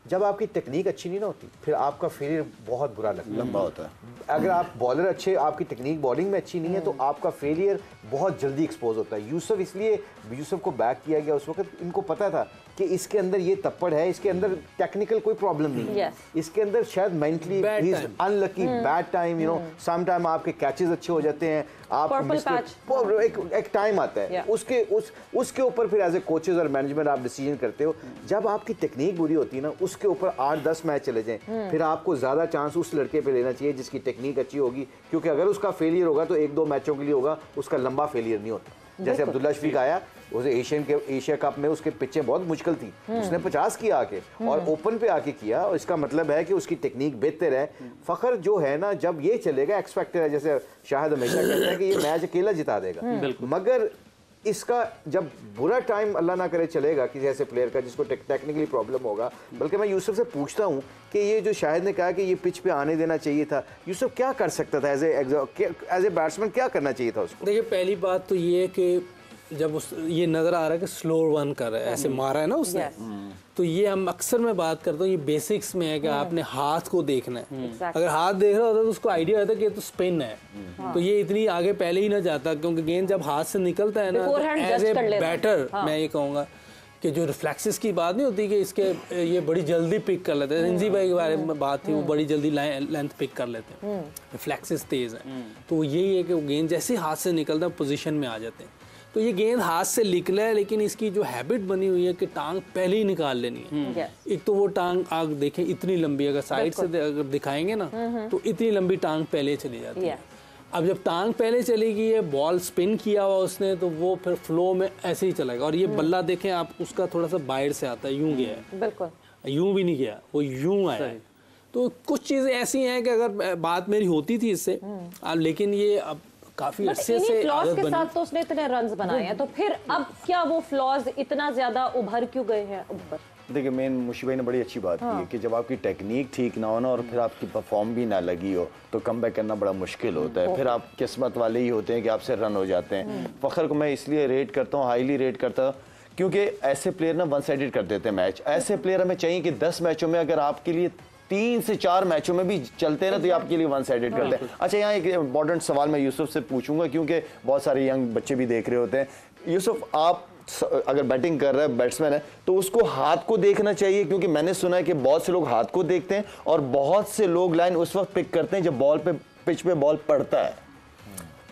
जब आपकी टेक्निक अच्छी नहीं ना होती फिर आपका फेलियर बहुत बुरा लगता है, लंबा होता है। अगर आप बॉलर अच्छे, आपकी टेक्निक बॉलिंग में अच्छी नहीं है तो आपका फेलियर बहुत जल्दी एक्सपोज होता है। यूसुफ इसलिए यूसुफ को बैक किया गया उस वक्त, इनको पता था कि इसके अंदर ये तप्पड़ है, इसके अंदर टेक्निकल कोई प्रॉब्लम नहीं है, इसके अंदर शायद mentally he is unlucky, bad time, you know, some time आपके कैचेस अच्छे हो जाते हैं, आप एक टाइम आता है उसके ऊपर फिर एज ए कोचेज और मैनेजमेंट आप डिसीजन करते हो। जब आपकी टेक्निक बुरी होती है ना, उसके ऊपर 8-10 मैच चले जाएं, फिर आपको ज्यादा चांस उस लड़के पे लेना चाहिए जिसकी टेक्निक अच्छी होगी, क्योंकि अगर उसका फेलियर होगा तो 1-2 मैचों के लिए होगा, उसका लंबा फेलियर नहीं होता। जैसे अब्दुल्ला शफीक आया, उसे एशिया कप में उसके पिचें बहुत मुश्किल थी, उसने 50 किया आके और ओपन पे आके किया, और इसका मतलब है कि उसकी टेक्निक बेहतर है। फखर जो है ना, जब ये चलेगा एक्स फैक्टर है, जैसे शाहिद हमेशा कहते हैं कि ये मैच अकेला जिता देगा, मगर इसका जब बुरा टाइम अल्लाह ना करे चलेगा किसी ऐसे प्लेयर का जिसको टेक्निकली प्रॉब्लम होगा। बल्कि मैं यूसुफ से पूछता हूं कि ये जो शाहिद ने कहा कि ये पिच पे आने देना चाहिए था, यूसुफ क्या कर सकता था एज ए बैट्समैन, क्या करना चाहिए था उसको? देखिए, पहली बात तो ये है कि जब ये नज़र आ रहा है कि स्लो वन कर रहा है, ऐसे मारा है ना उसने, तो ये हम अक्सर मैं बात करता हूँ, ये बेसिक्स में है कि आपने हाथ को देखना है। अगर हाथ देख रहा होता तो उसको आइडिया होता कि ये तो स्पिन है, तो ये इतनी आगे पहले ही ना जाता, क्योंकि गेंद जब हाथ से निकलता है ना, एज ए बैटर मैं ये कहूँगा कि जो रिफ्लेक्सेस की बात नहीं होती कि इसके ये बड़ी जल्दी पिक कर लेते हैं, रिंजी भाई के बारे में बात थी, वो बड़ी जल्दी लेंथ पिक कर लेते हैं, रिफ्लेक्सेस तेज़ हैं, तो यही है कि वो गेंद जैसे हाथ से निकलता है पोजीशन में आ जाते हैं। तो ये गेंद हाथ से निकला है, लेकिन इसकी जो हैबिट बनी हुई है कि टांग पहले ही निकाल लेनी है। एक तो वो टांग आप देखें इतनी लंबी, अगर साइड से अगर दिखाएंगे ना तो इतनी लंबी टांग पहले चली जाती है। अब जब टांग पहले चलेगी है, बॉल स्पिन किया हुआ उसने, तो वो फिर फ्लो में ऐसे ही चलेगा। और ये बल्ला देखें आप, उसका थोड़ा सा बाहर से आता है, यूं गया है, बिल्कुल यूं भी नहीं गया, वो यूं आया है। तो कुछ चीज़ें ऐसी हैं कि अगर बात मेरी होती थी इससे, लेकिन ये अब काफी अच्छे से फ्लॉज के साथ तो उसने इतने रन्स बनाए हैं, तो फिर अब क्या वो फ्लॉज इतना ज्यादा उभर क्यों गए हैं? देखिए, मेन मुशी भाई ने बड़ी अच्छी बात की है कि जब आपकी टेक्निक ठीक ना हो ना और फिर आपकी परफॉर्म भी ना लगी हो तो कम बैक करना बड़ा मुश्किल होता है। फिर आप किस्मत वाले ही होते हैं कि आपसे रन हो जाते हैं। फखर को मैं इसलिए रेट करता हूँ, हाईली रेट करता हूँ, क्योंकि ऐसे प्लेयर ना वन साइडेड कर देते हैं मैच। ऐसे प्लेयर हमें चाहिए कि 10 मैचों में अगर आपके लिए 3 से 4 मैचों में भी चलते हैं ना, तो ये आपके लिए वन साइडेड करते हैं। अच्छा, यहाँ एक इंपॉर्टेंट सवाल मैं यूसुफ से पूछूंगा, क्योंकि बहुत सारे यंग बच्चे भी देख रहे होते हैं। यूसुफ, आप अगर बैटिंग कर रहा है, बैट्समैन है, तो उसको हाथ को देखना चाहिए, क्योंकि मैंने सुना है कि बहुत से लोग हाथ को देखते हैं और बहुत से लोग लाइन उस वक्त पिक करते हैं जब बॉल पे पिच पे बॉल पड़ता है।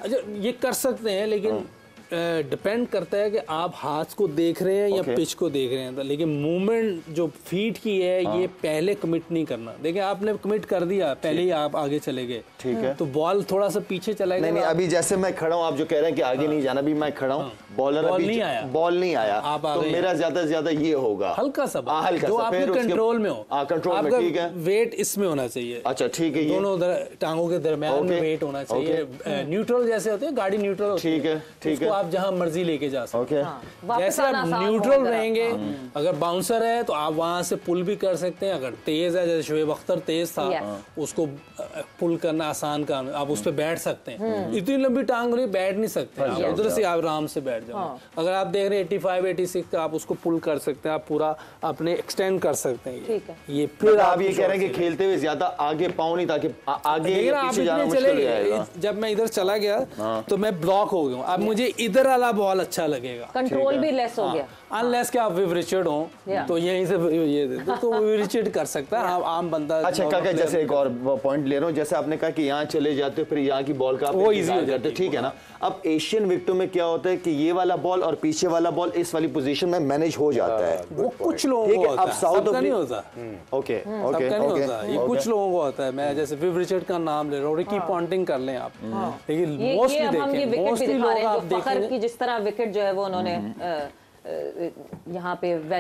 अच्छा, ये कर सकते हैं, लेकिन डिपेंड करता है कि आप हाथ को देख रहे हैं या पिच को देख रहे हैं। लेकिन मूवमेंट जो फीट की है, ये पहले कमिट नहीं करना। देखिए, आपने कमिट कर दिया, पहले ही आप आगे चले गए, ठीक है, तो बॉल थोड़ा सा पीछे चला गया। नहीं, अभी जैसे मैं खड़ा हूँ, आप जो कह रहे हैं कि आगे नहीं जाना, भी मैं खड़ा हूँ, बॉलर अभी बॉल नहीं आया, तो मेरा ज्यादा से ज्यादा ये होगा हल्का सा जो आपके कंट्रोल में हो, कंट्रोल में, ठीक है, वेट इसमें होना चाहिए। अच्छा, ठीक है, दोनों टांगों के दरमियान में वेट होना चाहिए। न्यूट्रल जैसे होते हैं, गाड़ी न्यूट्रल, ठीक है, ठीक है, आप जहां मर्जी लेके जा सकते हैं। जैसे आप न्यूट्रल रहेंगे, अगर बाउंसर है तो आप वहां से पुल भी कर सकते हैं। अगर तेज है, जैसे शोएब अख्तर तेज था, उसको पुल करना आसान काम, आप उस पर बैठ सकते हैं। इतनी लंबी टांग रही, बैठ नहीं सकते, आप उधर से आप आराम से बैठ जाओ। अगर आप देख रहे हैं 85-86, आप उसको पुल कर सकते हैं, आप पूरा अपने एक्सटेंड कर सकते हैं। ये फिर आप ये कह रहे हैं कि खेलते हुए ज्यादा आगे पाँव नहीं, ताकि आगे पीछे जाना मुश्किल हो जाएगा। जब मैं इधर चला गया तो मैं ब्लॉक हो गया, अब मुझे इधर वाला बॉल अच्छा लगेगा, कंट्रोल भी लेस हो गया। अनलेस कि आप विव रिचर्ड हो, तो यहीं से ये तो विव रिचर्ड कर सकता है आम बंदा। अच्छा काका, जैसे एक और पॉइंट ले रहा हूँ, जैसे आपने कहा कि यहाँ चले जाते हो, फिर यहाँ की बॉल का वो इजी हो जाता है, ठीक है ना। अब एशियन विकेटों में क्या होता है कि ये वाला बॉल और पीछे वाला बॉल इस वाली पोजीशन में मैनेज हो जाता है। वो कुछ लोगों को होता है, सबका नहीं होता। ओके, सबका नहीं होता, ये कुछ लोगों को होता है। मैं जैसे विव रिचर्ड का नाम ले रहा हूँ, रिकी पॉन्टिंग कर लें आप, लेकिन मोस्टली देखें, मोस्टली लोग आप देखेंगे जिस तरह विकेट जो है वो उन्होंने यहाँ पे